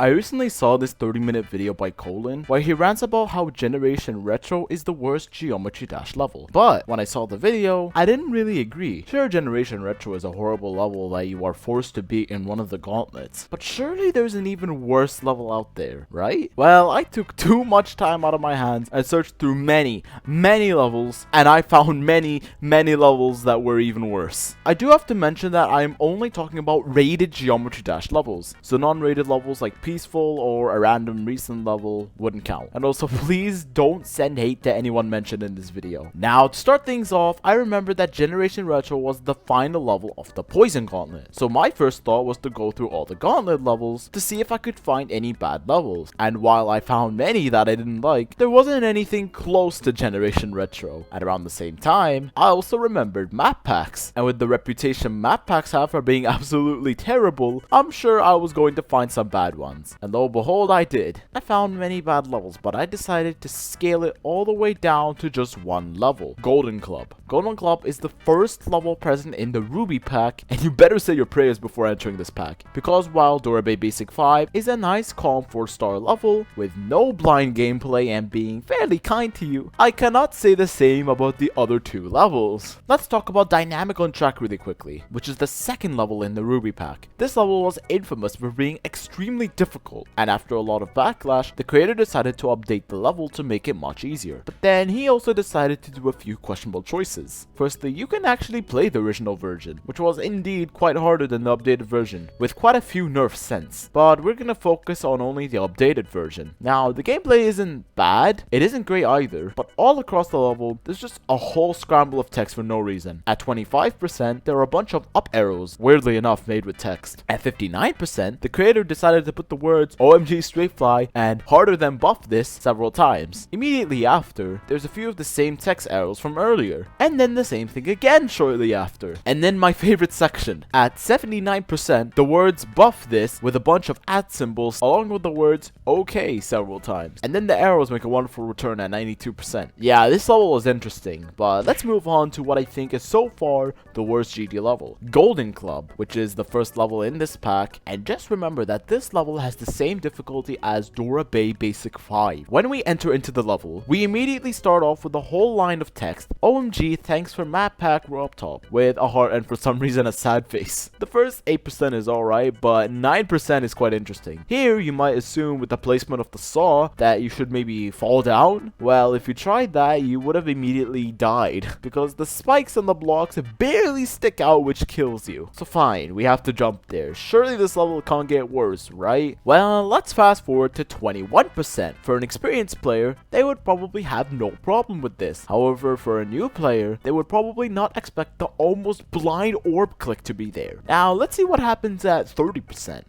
I recently saw this 30-minute video by Colin where he rants about how Generation Retro is the worst Geometry Dash level. But when I saw the video, I didn't really agree. Sure, Generation Retro is a horrible level that you are forced to beat in one of the gauntlets, but surely there's an even worse level out there, right? Well, I took too much time out of my hands and searched through many levels, and I found many levels that were even worse. I do have to mention that I am only talking about rated Geometry Dash levels, so non-rated levels like Peaceful or a random recent level wouldn't count. And also, please don't send hate to anyone mentioned in this video. Now, to start things off, I remember that Generation Retro was the final level of the Poison Gauntlet. So my first thought was to go through all the Gauntlet levels to see if I could find any bad levels. And while I found many that I didn't like, there wasn't anything close to Generation Retro. At around the same time, I also remembered map packs. And with the reputation map packs have for being absolutely terrible, I'm sure I was going to find some bad ones. And lo and behold, I did. I found many bad levels, but I decided to scale it all the way down to just one level, Golden Club. Golden Club is the first level present in the Ruby pack, and you better say your prayers before entering this pack, because while Dora Bay Basic 5 is a nice calm 4-star level with no blind gameplay and being fairly kind to you, I cannot say the same about the other two levels. Let's talk about Dynamic on Track really quickly, which is the second level in the Ruby pack. This level was infamous for being extremely difficult, and after a lot of backlash, the creator decided to update the level to make it much easier. But then he also decided to do a few questionable choices. Firstly, you can actually play the original version, which was indeed quite harder than the updated version, with quite a few nerfs since. But we're gonna focus on only the updated version. Now, the gameplay isn't bad, it isn't great either, but all across the level, there's just a whole scramble of text for no reason. At 25%, there are a bunch of up arrows, weirdly enough made with text. At 59%, the creator decided to put the words OMG Straight Fly and harder than buff this several times. Immediately after, there's a few of the same text arrows from earlier, and then the same thing again shortly after. And then my favorite section, at 79%, the words buff this with a bunch of @ symbols along with the words okay several times. And then the arrows make a wonderful return at 92%. Yeah, this level is interesting, but let's move on to what I think is so far the worst GD level, Golden Club, which is the first level in this pack, and just remember that this level has the same difficulty as Dora Bay Basic 5. When we enter into the level, we immediately start off with a whole line of text, OMG thanks for map pack up top, with a heart and for some reason a sad face. The first 8% is alright, but 9% is quite interesting. Here you might assume with the placement of the saw that you should maybe fall down. Well, if you tried that, you would have immediately died, because the spikes on the blocks barely stick out, which kills you. So fine, we have to jump there. Surely this level can't get worse, right? Well, let's fast forward to 21%. For an experienced player, they would probably have no problem with this. However, for a new player, they would probably not expect the almost blind orb click to be there. Now, let's see what happens at 30%.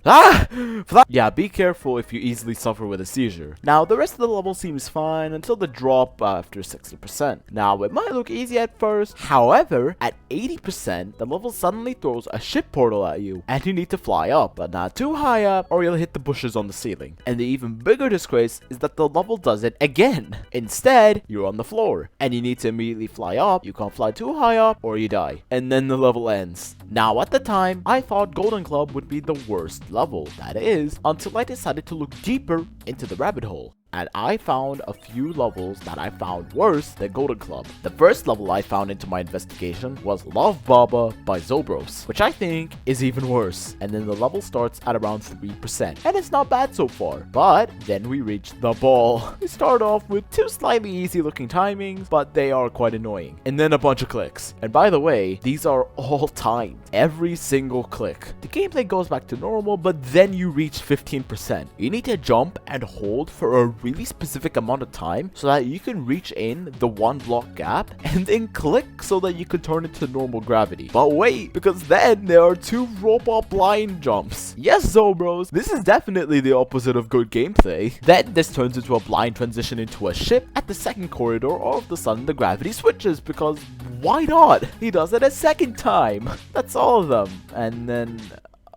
Yeah, be careful if you easily suffer with a seizure. Now, the rest of the level seems fine until the drop after 60%. Now, it might look easy at first. However, at 80%, the level suddenly throws a ship portal at you, and you need to fly up, but not too high up, or you'll hit the bushes on the ceiling. And the even bigger disgrace is that the level does it again. Instead, you're on the floor, and you need to immediately fly up. You can't fly too high up, or you die. And then the level ends. Now, at the time, I thought Golden Club would be the worst level. That is, until I decided to look deeper into the rabbit hole. And I found a few levels that I found worse than Golden Club. The first level I found into my investigation was Love Baba by Zobros, which I think is even worse. And then the level starts at around 3%, and it's not bad so far. But then we reach the ball. We start off with two slightly easy looking timings, but they are quite annoying. And then a bunch of clicks. And by the way, these are all timed. Every single click. The gameplay goes back to normal, but then you reach 15%. You need to jump and hold for a really specific amount of time so that you can reach in the one block gap and then click so that you can turn it to normal gravity. But wait, because then there are two robot blind jumps. Yes, Zobros, this is definitely the opposite of good gameplay. Then this turns into a blind transition into a ship at the second corridor. All of a sudden the gravity switches, because why not? He does it a second time. That's all of them. And then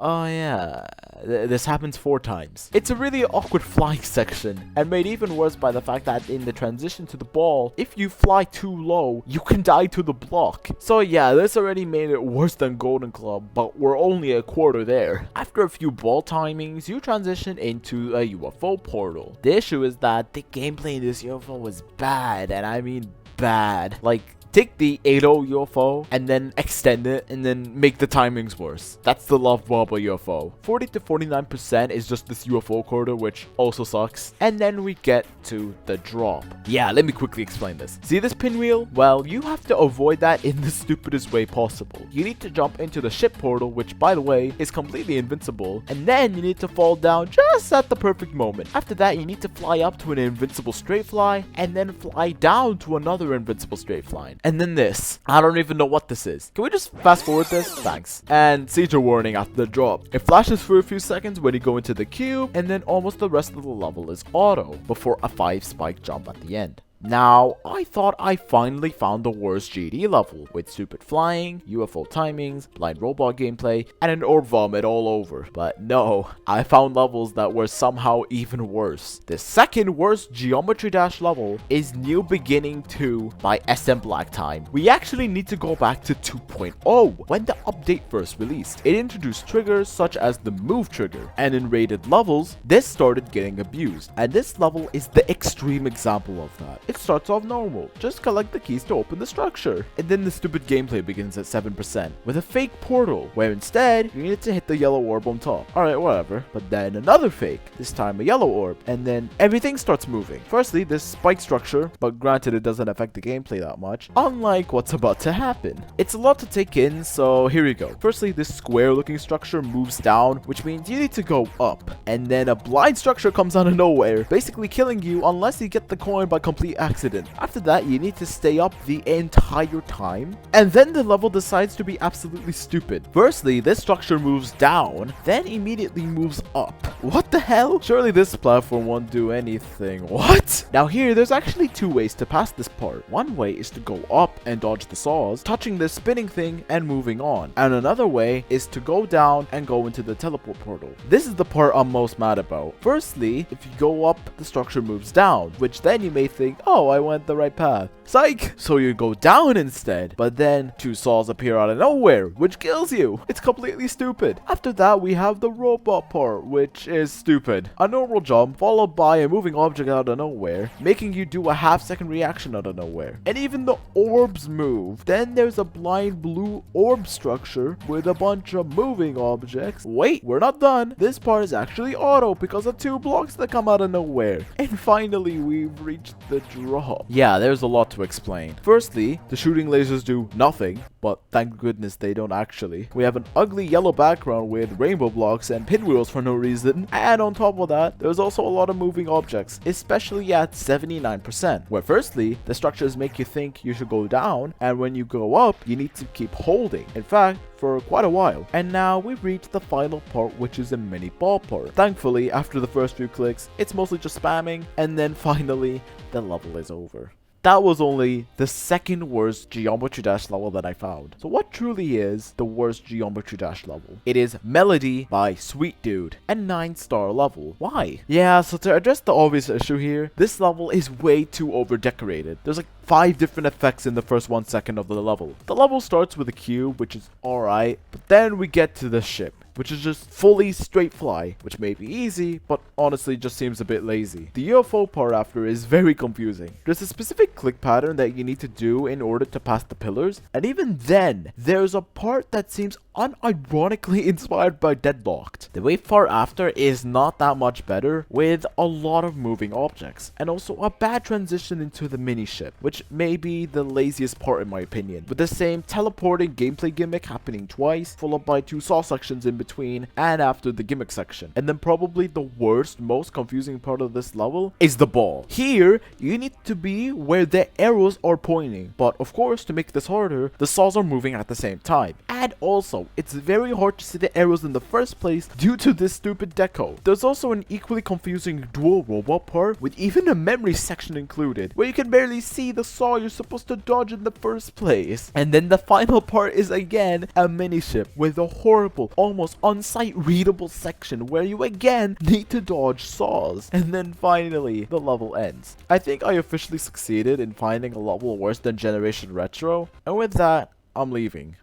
Oh yeah, this happens 4 times. It's a really awkward flying section, and made even worse by the fact that in the transition to the ball, if you fly too low, you can die to the block. So yeah, this already made it worse than Golden Club, but we're only a quarter there. After a few ball timings, you transition into a UFO portal. The issue is that the gameplay in this UFO was bad, and I mean bad. Like, take the 8.0 UFO and then extend it and then make the timings worse. That's the Love Bubble UFO. 40 to 49% is just this UFO corridor, which also sucks. And then we get to the drop. Yeah, let me quickly explain this. See this pinwheel? Well, you have to avoid that in the stupidest way possible. You need to jump into the ship portal, which by the way is completely invincible, and then you need to fall down just at the perfect moment. After that, you need to fly up to an invincible straight fly and then fly down to another invincible straight fly. And then this. I don't even know what this is. Can we just fast forward this? Thanks. And seizure warning after the drop. It flashes for a few seconds when you go into the cube, and then almost the rest of the level is auto before a 5 spike jump at the end. Now, I thought I finally found the worst GD level, with stupid flying, UFO timings, blind robot gameplay, and an orb vomit all over. But no, I found levels that were somehow even worse. The second worst Geometry Dash level is New Beginning 2 by SM Black Time. We actually need to go back to 2.0, when the update first released. It introduced triggers such as the move trigger, and in rated levels, this started getting abused. And this level is the extreme example of that. It starts off normal, just collect the keys to open the structure, and then the stupid gameplay begins at 7%, with a fake portal, where instead, you need to hit the yellow orb on top. Alright, whatever. But then another fake, this time a yellow orb, and then everything starts moving. Firstly, this spike structure, but granted it doesn't affect the gameplay that much, unlike what's about to happen. It's a lot to take in, so here we go. Firstly, this square looking structure moves down, which means you need to go up, and then a blind structure comes out of nowhere, basically killing you unless you get the coin by complete accident. After that, you need to stay up the entire time, and then the level decides to be absolutely stupid. Firstly, this structure moves down, then immediately moves up. What the hell? Surely this platform won't do anything. What? Now here, there's actually 2 ways to pass this part. One way is to go up and dodge the saws, touching this spinning thing and moving on. And another way is to go down and go into the teleport portal. This is the part I'm most mad about. Firstly, if you go up, the structure moves down, which then you may think, oh, I went the right path. Psych! So you go down instead, but then 2 saws appear out of nowhere, which kills you. It's completely stupid. After that, we have the robot part, which is stupid. A normal jump followed by a moving object out of nowhere, making you do a half-second reaction out of nowhere. And even the orbs move. Then there's a blind blue orb structure with a bunch of moving objects. Wait, we're not done. This part is actually auto because of 2 blocks that come out of nowhere. And finally, we've reached the drop. Yeah, there's a lot to explain. Firstly, the shooting lasers do nothing, but thank goodness they don't actually. We have an ugly yellow background with rainbow blocks and pinwheels for no reason, and on top of that, there's also a lot of moving objects, especially at 79%, where firstly, the structures make you think you should go down, and when you go up, you need to keep holding. In fact, for quite a while. And now we've reached the final part, which is a mini ball part. Thankfully, after the first few clicks, it's mostly just spamming, and then finally, the level is over. That was only the second worst Geometry Dash level that I found. So what truly is the worst Geometry Dash level? It is Melody by Sweet Dude, a 9-star level. Why? Yeah, so to address the obvious issue here, this level is way too over decorated. There's like 5 different effects in the first 1 second of the level. The level starts with a cube, which is alright, but then we get to the ship, which is just fully straight fly, which may be easy, but honestly just seems a bit lazy. The UFO part after is very confusing. There's a specific click pattern that you need to do in order to pass the pillars, and even then, there's a part that seems unironically inspired by Deadlocked. The wave part after is not that much better, with a lot of moving objects, and also a bad transition into the mini ship, which may be the laziest part in my opinion, with the same teleporting gameplay gimmick happening twice, followed by 2 saw sections in between and after the gimmick section. And then probably the worst, most confusing part of this level is the ball. Here, you need to be where the arrows are pointing, but of course, to make this harder, the saws are moving at the same time. And also, it's very hard to see the arrows in the first place due to this stupid deco. There's also an equally confusing dual robot part with even a memory section included, where you can barely see the saw you're supposed to dodge in the first place. And then the final part is again a mini ship with a horrible, almost most unsight readable section where you again need to dodge saws. And then finally, the level ends. I think I officially succeeded in finding a level worse than Generation Retro, and with that, I'm leaving.